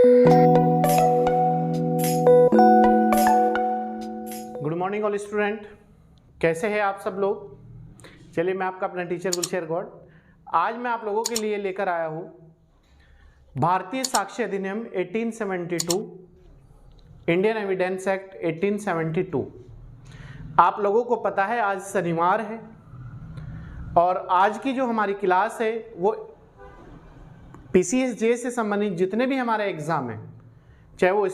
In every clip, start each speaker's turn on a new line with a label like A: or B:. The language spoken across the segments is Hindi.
A: गुड मॉर्निंग ऑल स्टूडेंट, कैसे हैं आप सब लोग। चलिए, मैं आपका अपना टीचर गुलशेर गौड़ आज मैं आप लोगों के लिए लेकर आया हूँ भारतीय साक्ष्य अधिनियम 1872, इंडियन एविडेंस एक्ट 1872। आप लोगों को पता है आज शनिवार है और आज की जो हमारी क्लास है वो PCSJ से संबंधित जितने भी हमारे एग्ज़ाम हैं, चाहे वो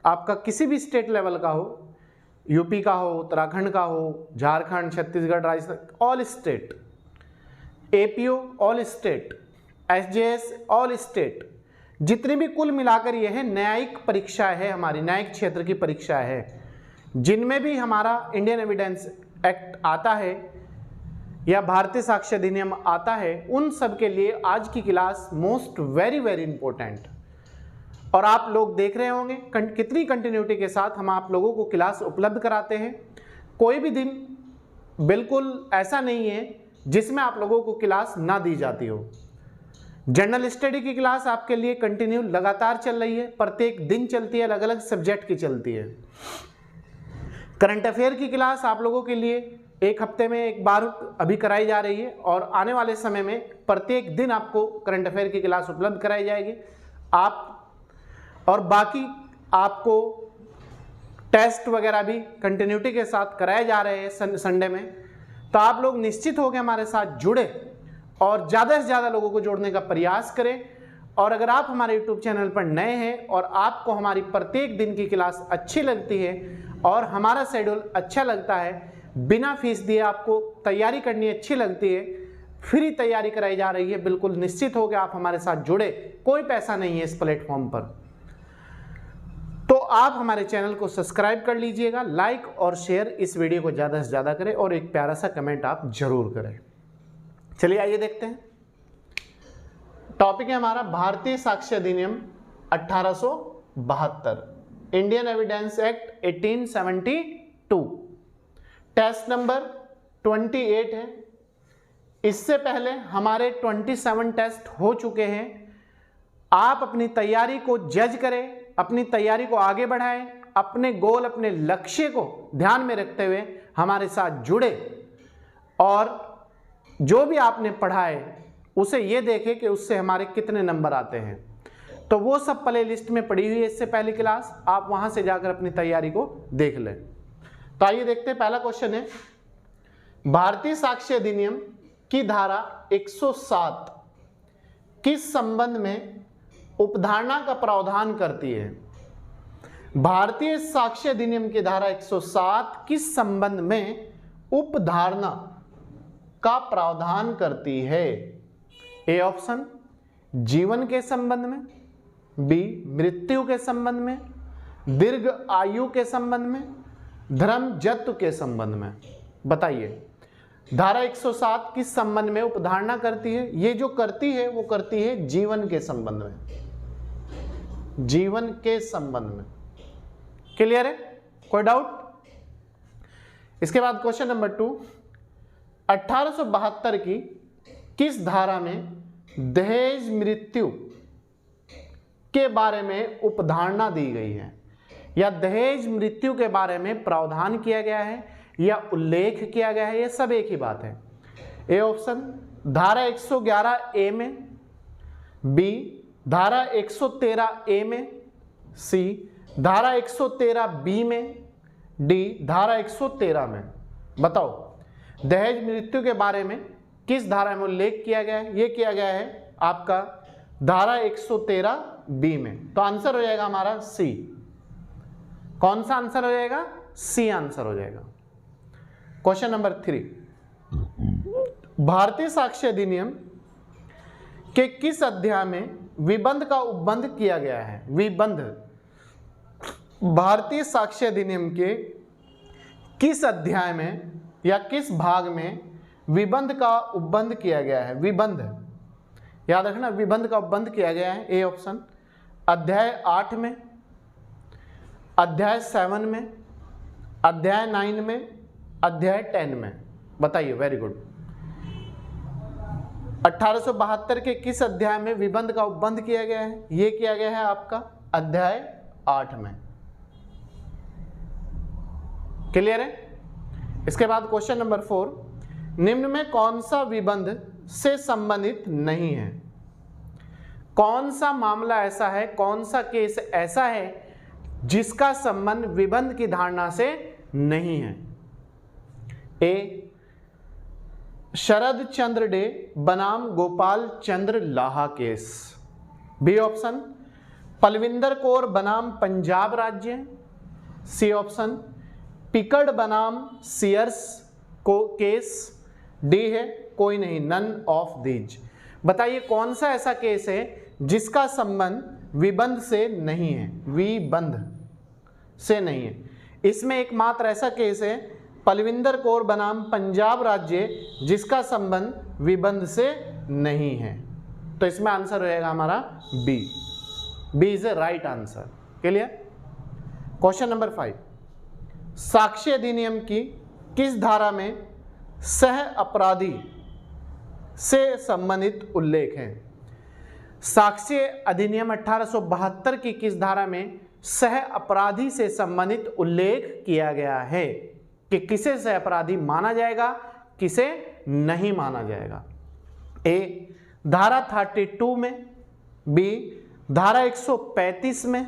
A: आपका किसी भी स्टेट लेवल का हो, यूपी का हो, उत्तराखंड का हो, Jharkhand, Chhattisgarh, Rajasthan, all state, APO all state, SJS all state, जितनी भी कुल मिलाकर ये है न्यायिक परीक्षा है, हमारी न्यायिक क्षेत्र की परीक्षा है, जिनमें भी हमारा इंडियन एविडेंस एक्ट आता है या भारतीय साक्ष्य अधिनियम आता है, उन सब के लिए आज की class most very very important. और आप लोग देख रहे होंगे कितनी कंटिन्यूटी के साथ हम आप लोगों को क्लास उपलब्ध कराते हैं। कोई भी दिन बिल्कुल ऐसा नहीं है जिसमें आप लोगों को क्लास ना दी जाती हो। जनरल स्टडी की क्लास आपके लिए कंटिन्यू लगातार चल रही है, प्रत्येक दिन चलती है, अलग अलग सब्जेक्ट की चलती है। करंट अफेयर की क्लास आप लोगों के लिए एक हफ्ते में एक बार अभी कराई जा रही है और आने वाले समय में प्रत्येक दिन आपको करंट अफेयर की क्लास उपलब्ध कराई जाएगी। आप और बाकी आपको टेस्ट वगैरह भी कंटिन्यूटी के साथ कराए जा रहे हैं संडे में। तो आप लोग निश्चित हो के हमारे साथ जुड़े और ज़्यादा से ज़्यादा लोगों को जोड़ने का प्रयास करें। और अगर आप हमारे यूट्यूब चैनल पर नए हैं और आपको हमारी प्रत्येक दिन की क्लास अच्छी लगती है और हमारा शेड्यूल अच्छा लगता है, बिना फीस दिए आपको तैयारी करनी अच्छी लगती है, फ्री तैयारी कराई जा रही है, बिल्कुल निश्चित हो कि आप हमारे साथ जुड़े, कोई पैसा नहीं है इस प्लेटफॉर्म पर। तो आप हमारे चैनल को सब्सक्राइब कर लीजिएगा, लाइक और शेयर इस वीडियो को ज़्यादा से ज़्यादा करें और एक प्यारा सा कमेंट आप जरूर करें। चलिए आइए देखते हैं। टॉपिक है हमारा भारतीय साक्ष्य अधिनियम 1872, Indian evidence act 1872। Test number 28 है। इससे पहले हमारे 27 टेस्ट हो चुके हैं। आप अपनी तैयारी को जज करें, अपनी तैयारी को आगे बढ़ाएं, अपने गोल, अपने लक्ष्य को ध्यान में रखते हुए हमारे साथ जुड़े और जो भी आपने पढ़ा है उसे ये देखें कि उससे हमारे कितने नंबर आते हैं। तो वो सब प्ले लिस्ट में पड़ी हुई है इससे पहली क्लास, आप वहां से जाकर अपनी तैयारी को देख लें। तो आइए देखते हैं। पहला क्वेश्चन है, भारतीय साक्ष्य अधिनियम की धारा 107 किस संबंध में उपधारणा का प्रावधान करती है। भारतीय साक्ष्य अधिनियम की धारा 107 किस संबंध में उपधारणा का प्रावधान करती है। ए ऑप्शन जीवन के संबंध में, बी मृत्यु के संबंध में, दीर्घ आयु के संबंध में, धर्मजत्व के संबंध में। बताइए, धारा 107 किस संबंध में उपधारणा करती है। ये जो करती है वो करती है जीवन के संबंध में, जीवन के संबंध में। क्लियर है, कोई डाउट। इसके बाद क्वेश्चन नंबर 2, 1872 की किस धारा में दहेज मृत्यु के बारे में उपधारणा दी गई है या दहेज मृत्यु के बारे में प्रावधान किया गया है या उल्लेख किया गया है। ये सब एक ही बात है। ए ऑप्शन धारा 111A में, बी धारा 113A में, सी धारा 113B में, डी धारा 113 में। बताओ, दहेज मृत्यु के बारे में किस धारा में उल्लेख किया गया है। ये किया गया है आपका धारा 113B में। तो आंसर हो जाएगा हमारा सी। कौन सा आंसर हो जाएगा? सी आंसर हो जाएगा। क्वेश्चन नंबर 3, भारतीय साक्ष्य अधिनियम के किस अध्याय में विबंध का उपबंध किया गया है। विबंध, भारतीय साक्ष्य अधिनियम के किस अध्याय में या किस भाग में विबंध का उपबंध किया गया है। विबंध, याद रखना, विबंध का उपबंध किया गया है। ए ऑप्शन अध्याय 8 में, अध्याय 7 में, अध्याय 9 में, अध्याय 10 में। बताइए, वेरी गुड। 1872 के किस अध्याय में विबंध का उपबंध किया गया है। ये किया गया है आपका अध्याय 8 में। क्लियर है? इसके बाद क्वेश्चन नंबर 4, निम्न में कौन सा विबंध से संबंधित नहीं है? कौन सा मामला ऐसा है, कौन सा केस ऐसा है जिसका संबंध विबंध की धारणा से नहीं है? ए, शरद चंद्र डे बनाम Gopal Chandra Laha case. B option, Palwinder Kaur बनाम पंजाब राज्य। सी ऑप्शन, पिकड़ बनाम सीयर्स को केस। डी है कोई नहीं, नन ऑफ दीज। बताइए कौन सा ऐसा केस है जिसका संबंध विबंध से नहीं है? विबंध से नहीं है। इसमें एकमात्र ऐसा केस है पलविंदर कौर बनाम पंजाब राज्य जिसका संबंध विबंध से नहीं है। तो इसमें आंसर रहेगा हमारा B. B is a right answer. Clear? Question number 5, साक्ष्य अधिनियम की किस धारा में सह अपराधी से संबंधित उल्लेख है? साक्ष्य अधिनियम 1872 की किस धारा में सह अपराधी से संबंधित उल्लेख किया गया है कि किसे सह अपराधी माना जाएगा, किसे नहीं माना जाएगा? ए, धारा 32 में। बी, धारा 135 में।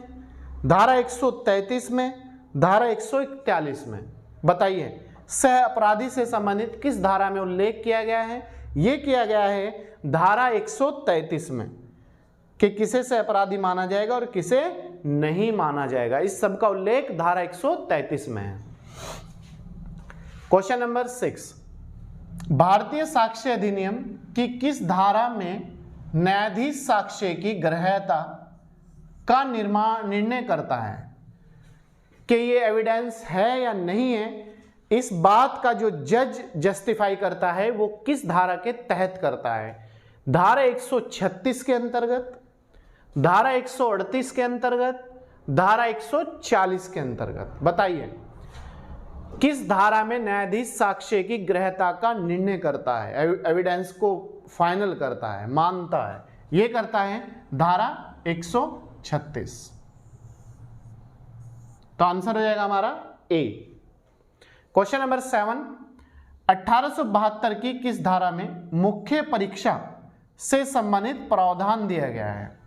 A: धारा 133 में। धारा 141 में। बताइए सह अपराधी से संबंधित किस धारा में उल्लेख किया गया है? यह किया गया है धारा 133 में कि किसे सह अपराधी माना जाएगा और किसे नहीं माना जाएगा। इस सब का उल्लेख धारा 133 में है। क्वेश्चन नंबर 6, भारतीय साक्ष्य अधिनियम की किस धारा में न्यायाधीश साक्ष्य की ग्राह्यता का निर्णय करता है कि ये एविडेंस है या नहीं है? इस बात का जो जज जस्टिफाई करता है वो किस धारा के तहत करता है? धारा 136 के अंतर्गत, धारा 138 के अंतर्गत, धारा 140 के अंतर्गत। बताइए किस धारा में न्यायाधीश साक्ष्य की ग्राह्यता का निर्णय करता है, एविडेंस को फाइनल करता है, मानता है? यह करता है धारा 136। तो आंसर हो जाएगा हमारा ए। क्वेश्चन नंबर 7, 1872 की किस धारा में मुख्य परीक्षा से संबंधित प्रावधान दिया गया है?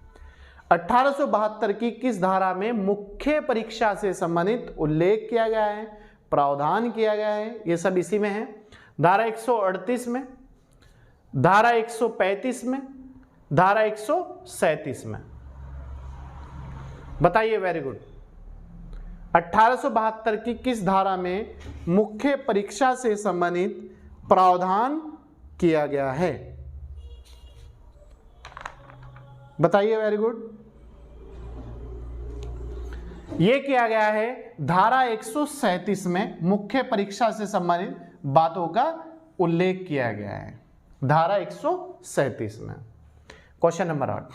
A: 1872 की किस धारा में मुख्य परीक्षा से संबंधित उल्लेख किया गया है, प्रावधान किया गया है? ये सब इसी में है। धारा 138 में, धारा 135 में, धारा 137 में। बताइए, वेरी गुड। 1872 की किस धारा में मुख्य परीक्षा से संबंधित प्रावधान किया गया है? बताइए, वेरी गुड। यह किया गया है धारा 137 में मुख्य परीक्षा से संबंधित बातों का उल्लेख किया गया है, धारा 137 में। क्वेश्चन नंबर 8,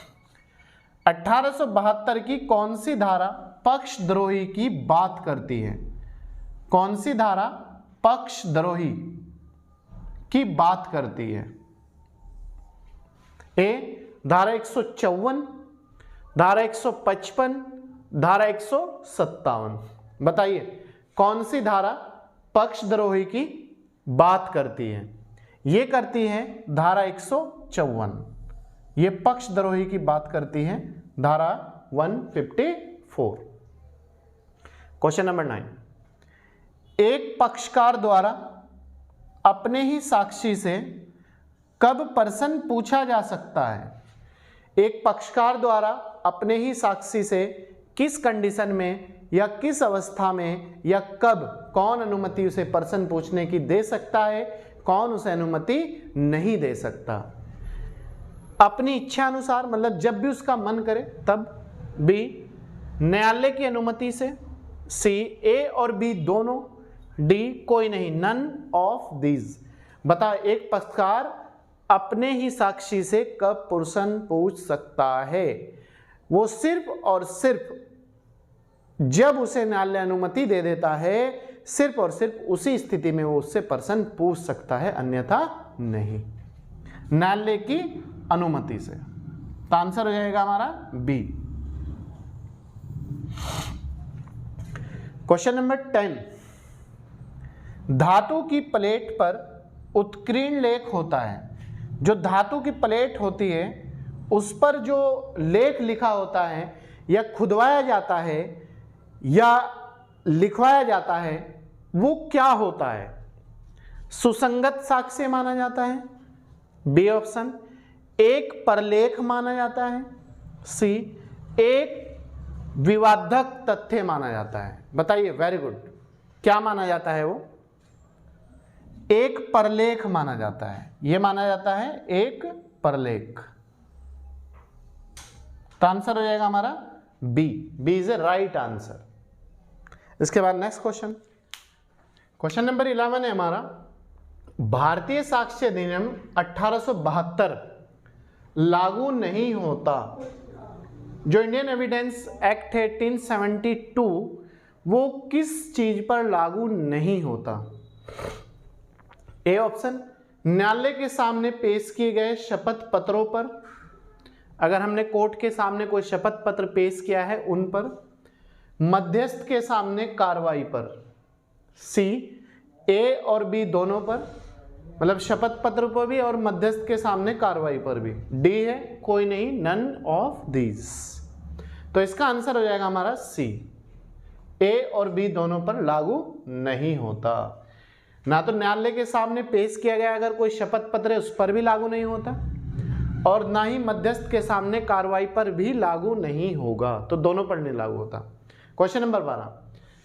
A: 1872 की कौन सी धारा पक्षद्रोही की बात करती है? कौन सी धारा पक्षद्रोही की बात करती है? ए, धारा 154, धारा 155, धारा 157। बताइए कौन सी धारा पक्षद्रोही की बात करती है? ये करती है धारा 154। ये पक्षद्रोही की बात करती है धारा 154। क्वेश्चन नंबर 9, एक पक्षकार द्वारा अपने ही साक्षी से कब प्रश्न पूछा जा सकता है? एक पक्षकार द्वारा अपने ही साक्षी से किस कंडीशन में या किस अवस्था में या कब, कौन अनुमति उसे प्रश्न पूछने की दे सकता है, कौन उसे अनुमति नहीं दे सकता? अपनी इच्छा अनुसार, मतलब जब भी उसका मन करे तब। बी, न्यायालय की अनुमति से। सी, ए और बी दोनों। डी, कोई नहीं, नन ऑफ दीज। बता, एक पक्षकार अपने ही साक्षी से कब प्रश्न पूछ सकता है? वो सिर्फ और सिर्फ जब उसे न्यायालय अनुमति दे देता है, सिर्फ और सिर्फ उसी स्थिति में वो उससे प्रश्न पूछ सकता है, अन्यथा नहीं, न्यायालय की अनुमति से। तो आंसर हो जाएगा हमारा बी। क्वेश्चन नंबर 10, धातु की प्लेट पर उत्कीर्ण लेख होता है। जो धातु की प्लेट होती है उस पर जो लेख लिखा होता है या खुदवाया जाता है या लिखवाया जाता है वो क्या होता है? सुसंगत साक्ष्य माना जाता है, बी ऑप्शन। एक परलेख माना जाता है, सी। एक विवादक तथ्य माना जाता है। बताइए, वेरी गुड। क्या माना जाता है वो? एक परलेख माना जाता है। यह माना जाता है एक परलेख। तो आंसर हो जाएगा हमारा B. B is a right answer. इसके बाद नेक्स्ट क्वेश्चन, क्वेश्चन नंबर 11 है हमारा, भारतीय साक्ष्य अधिनियम 1872 लागू नहीं होता। जो इंडियन एविडेंस एक्ट है 1872 वो किस चीज पर लागू नहीं होता? ए ऑप्शन, न्यायालय के सामने पेश किए गए शपथ पत्रों पर, अगर हमने कोर्ट के सामने कोई शपथ पत्र पेश किया है उन पर। मध्यस्थ के सामने कार्रवाई पर, सी। ए और बी दोनों पर, मतलब शपथ पत्र पर भी और मध्यस्थ के सामने कार्रवाई पर भी। डी है कोई नहीं, नन ऑफ दीज। तो इसका आंसर हो जाएगा हमारा सी। ए और बी दोनों पर लागू नहीं होता। ना तो न्यायालय के सामने पेश किया गया अगर कोई शपथ पत्र है उस पर भी लागू नहीं होता, और ना ही मध्यस्थ के सामने कार्रवाई पर भी लागू नहीं होगा। तो दोनों पर नहीं लागू होता। क्वेश्चन नंबर 12,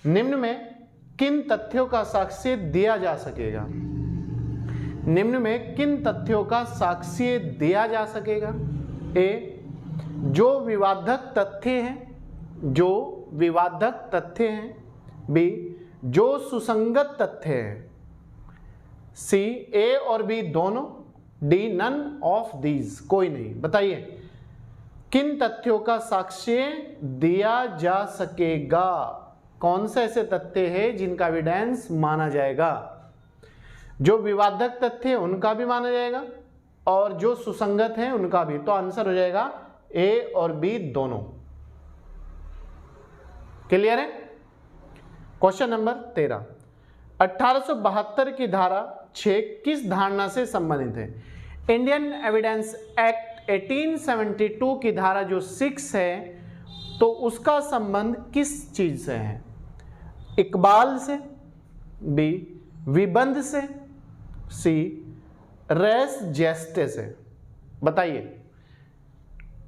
A: निम्न में किन तथ्यों का साक्ष्य दिया जा सकेगा? निम्न में किन तथ्यों का साक्ष्य दिया जा सकेगा? ए, जो विवादक तथ्य हैं, जो विवादक तथ्य हैं। बी, जो सुसंगत तथ्य हैं। सी, ए और बी दोनों। डी, नन ऑफ दीज, कोई नहीं। बताइए, किन तथ्यों का साक्ष्य दिया जा सकेगा? कौन से ऐसे तथ्य हैं जिनका एविडेंस माना जाएगा? जो विवादक तथ्य है उनका भी माना जाएगा और जो सुसंगत है उनका भी। तो आंसर हो जाएगा ए और बी दोनों। क्लियर है? क्वेश्चन नंबर 13, 1872 की धारा 6 किस धारणा से संबंधित है? इंडियन एविडेंस एक्ट 1872 की धारा जो 6 है तो उसका संबंध किस चीज से है? इकबाल से, बी विबंध से, सी रेस जेस्टे से। बताइए,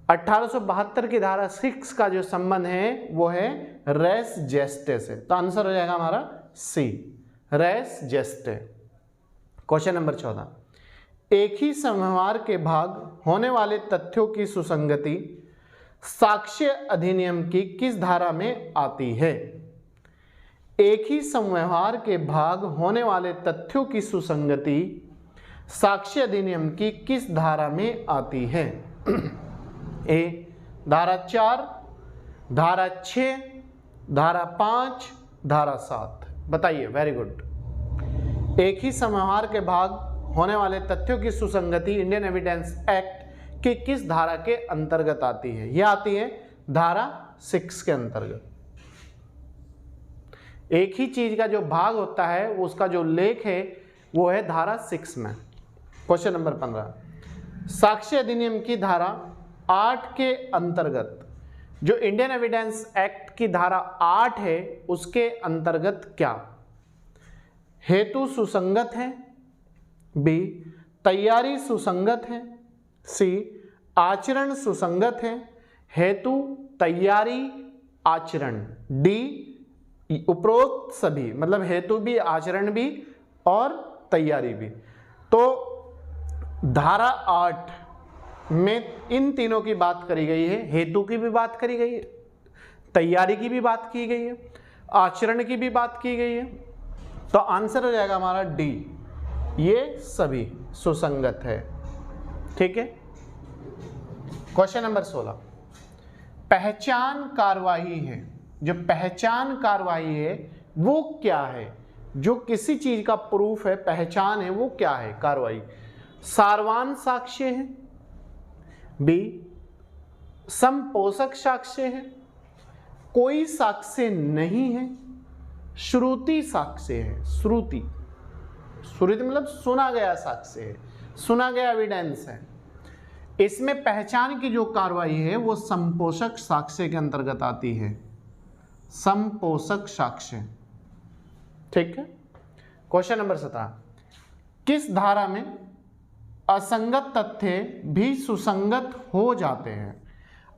A: 1872 की धारा 6 का जो संबंध है वो है रेस जेस्टे से। तो आंसर हो जाएगा हमारा सी, रेस जेस्टे। क्वेश्चन नंबर 14, एक ही समव्यवहार के भाग होने वाले तथ्यों की सुसंगति साक्ष्य अधिनियम की किस धारा में आती है? एक ही समव्यवहार के भाग होने वाले तथ्यों की सुसंगति साक्ष्य अधिनियम की किस धारा में आती है? ए, धारा 4, धारा 6, धारा 5, धारा 7। बताइए, वेरी गुड। एक ही समव्यवहार के भाग होने वाले तथ्यों की सुसंगति इंडियन एविडेंस एक्ट की किस धारा के अंतर्गत आती है? यह आती है धारा 6 के अंतर्गत। एक ही चीज का जो भाग होता है उसका जो लेख है वो है धारा 6 में। क्वेश्चन नंबर 15, साक्ष्य अधिनियम की धारा 8 के अंतर्गत, जो इंडियन एविडेंस एक्ट की धारा 8 है उसके अंतर्गत क्या? हेतु सुसंगत है, बी तैयारी सुसंगत है, सी आचरण सुसंगत है, हेतु तैयारी आचरण, डी उपरोक्त सभी, मतलब हेतु भी आचरण भी और तैयारी भी। तो धारा 8 में इन तीनों की बात करी गई है, हेतु की भी बात करी गई है, तैयारी की भी बात की गई है, आचरण की भी बात की गई है। तो आंसर हो जाएगा हमारा डी, ये सभी सुसंगत है। ठीक है। क्वेश्चन नंबर 16, पहचान कार्यवाही है। जो पहचान कार्यवाही है वो क्या है? जो किसी चीज का प्रूफ है, पहचान है, वो क्या है कार्यवाही? सारवान साक्ष्य है, बी संपोषक साक्ष्य है, कोई साक्ष्य नहीं है, श्रुति साक्ष्य है। श्रुति, श्रुति मतलब सुना गया साक्ष्य है, सुना गया एविडेंस है। इसमें पहचान की जो कार्रवाई है वो संपोषक साक्ष्य के अंतर्गत आती है, संपोषक साक्ष्य। ठीक है। क्वेश्चन नंबर 17, किस धारा में असंगत तथ्य भी सुसंगत हो जाते हैं?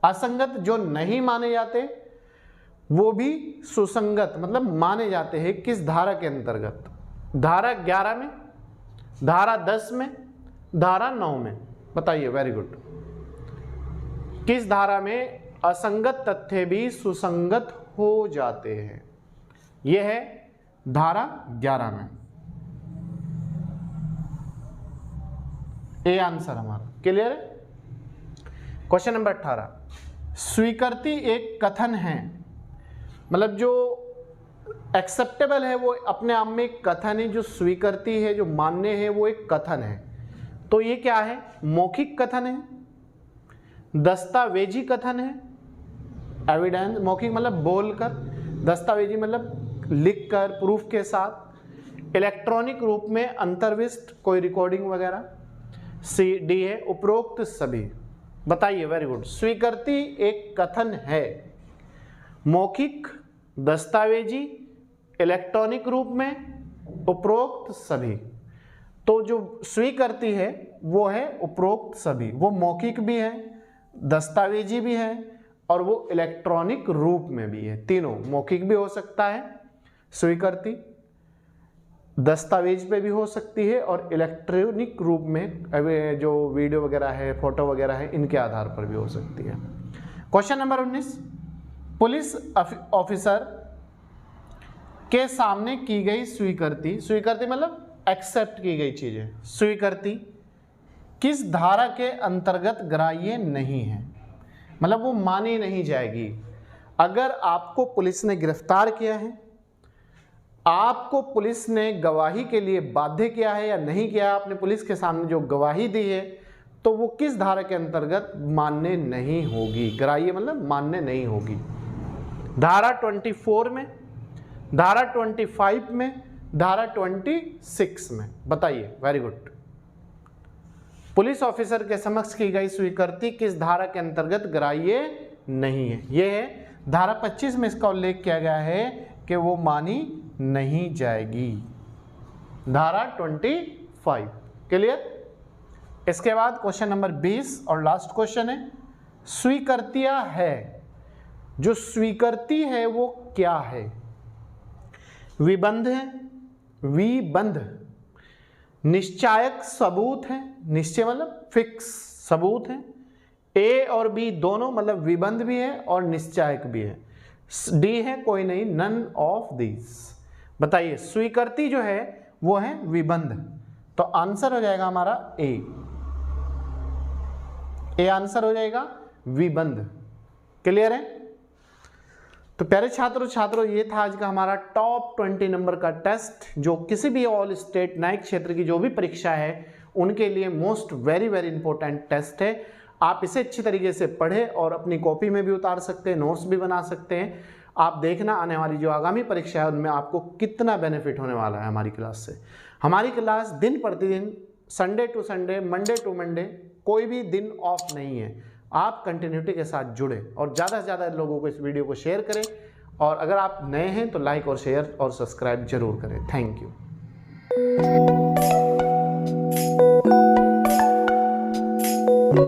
A: असंगत जो नहीं माने जाते वो भी सुसंगत मतलब माने जाते हैं। किस धारा के अंतर्गत? धारा 11 में, धारा 10 में, धारा 9 में? बताइए। Very good. किस धारा में असंगत तथ्य भी सुसंगत हो जाते हैं? यह है धारा 11 में। ए आंसर हमारा। क्लियर है। क्वेश्चन नंबर 18, स्वीकृति एक कथन है, मतलब जो एक्सेप्टेबल है वो अपने आप में एक कथन है, जो स्वीकृति है, जो मान्य है, वो एक कथन है। तो ये क्या है? मौखिक कथन है, दस्तावेजी कथन है, एविडेंस। मौखिक मतलब बोलकर, दस्तावेजी मतलब लिखकर, प्रूफ के साथ, इलेक्ट्रॉनिक रूप में अंतर्विष्ट, कोई रिकॉर्डिंग वगैरह। सी डी है उपरोक्त सभी। बताइए। Very good. स्वीकृति एक कथन है, मौखिक, दस्तावेजी, इलेक्ट्रॉनिक रूप में, उपरोक्त सभी। तो जो स्वीकृति है वो है उपरोक्त सभी। वो मौखिक भी है, दस्तावेजी भी है और वो इलेक्ट्रॉनिक रूप में भी है। तीनों, मौखिक भी हो सकता है स्वीकृति, दस्तावेज पे भी हो सकती है और इलेक्ट्रॉनिक रूप में जो वीडियो वगैरह है, फोटो वगैरह है, इनके आधार पर भी हो सकती है। क्वेश्चन नंबर 19, पुलिस ऑफिसर के सामने की गई स्वीकृति, स्वीकृति मतलब एक्सेप्ट की गई चीजें, स्वीकृति किस धारा के अंतर्गत ग्राह्य नहीं है? मतलब वो मानी नहीं जाएगी। अगर आपको पुलिस ने गिरफ्तार किया है, आपको पुलिस ने गवाही के लिए बाध्य किया है या नहीं किया, आपने पुलिस के सामने जो गवाही दी है, तो वो किस धारा के अंतर्गत मान्य नहीं होगी? ग्राह्य मतलब मान्य नहीं होगी। धारा 24 में, धारा 25 में, धारा 26 में? बताइए। Very good. पुलिस ऑफिसर के समक्ष की गई स्वीकृति किस धारा के अंतर्गत ग्राह्य नहीं है? यह है धारा 25 में इसका उल्लेख किया गया है कि वो मानी नहीं जाएगी। धारा 25। क्लियर। इसके बाद क्वेश्चन नंबर 20 और लास्ट क्वेश्चन है, स्वीकृतियां है, जो स्वीकृति है वो क्या है? विबंध है, विबंध, निश्चायक सबूत है, निश्चय मतलब फिक्स सबूत है, ए और बी दोनों मतलब विबंध भी है और निश्चायक भी है, डी है कोई नहीं, नन ऑफ दिस। बताइए। स्वीकृति जो है वो है विबंध, तो आंसर हो जाएगा हमारा ए। ए आंसर हो जाएगा विबंध। क्लियर है। तो प्यारे छात्रों ये था आज का हमारा टॉप 20 नंबर का टेस्ट, जो किसी भी ऑल स्टेट न्यायिक क्षेत्र की जो भी परीक्षा है उनके लिए मोस्ट वेरी इंपॉर्टेंट टेस्ट है। आप इसे अच्छी तरीके से पढ़ें और अपनी कॉपी में भी उतार सकते हैं, नोट्स भी बना सकते हैं। आप देखना आने वाली जो आगामी परीक्षा है उनमें आपको कितना बेनिफिट होने वाला है हमारी क्लास से। हमारी क्लास दिन प्रतिदिन, Sunday to Sunday, Monday to Monday, कोई भी दिन ऑफ नहीं है। आप कंटिन्यूटी के साथ जुड़े और ज़्यादा से ज़्यादा लोगों को इस वीडियो को शेयर करें, और अगर आप नए हैं तो लाइक और शेयर और सब्सक्राइब जरूर करें। Thank you.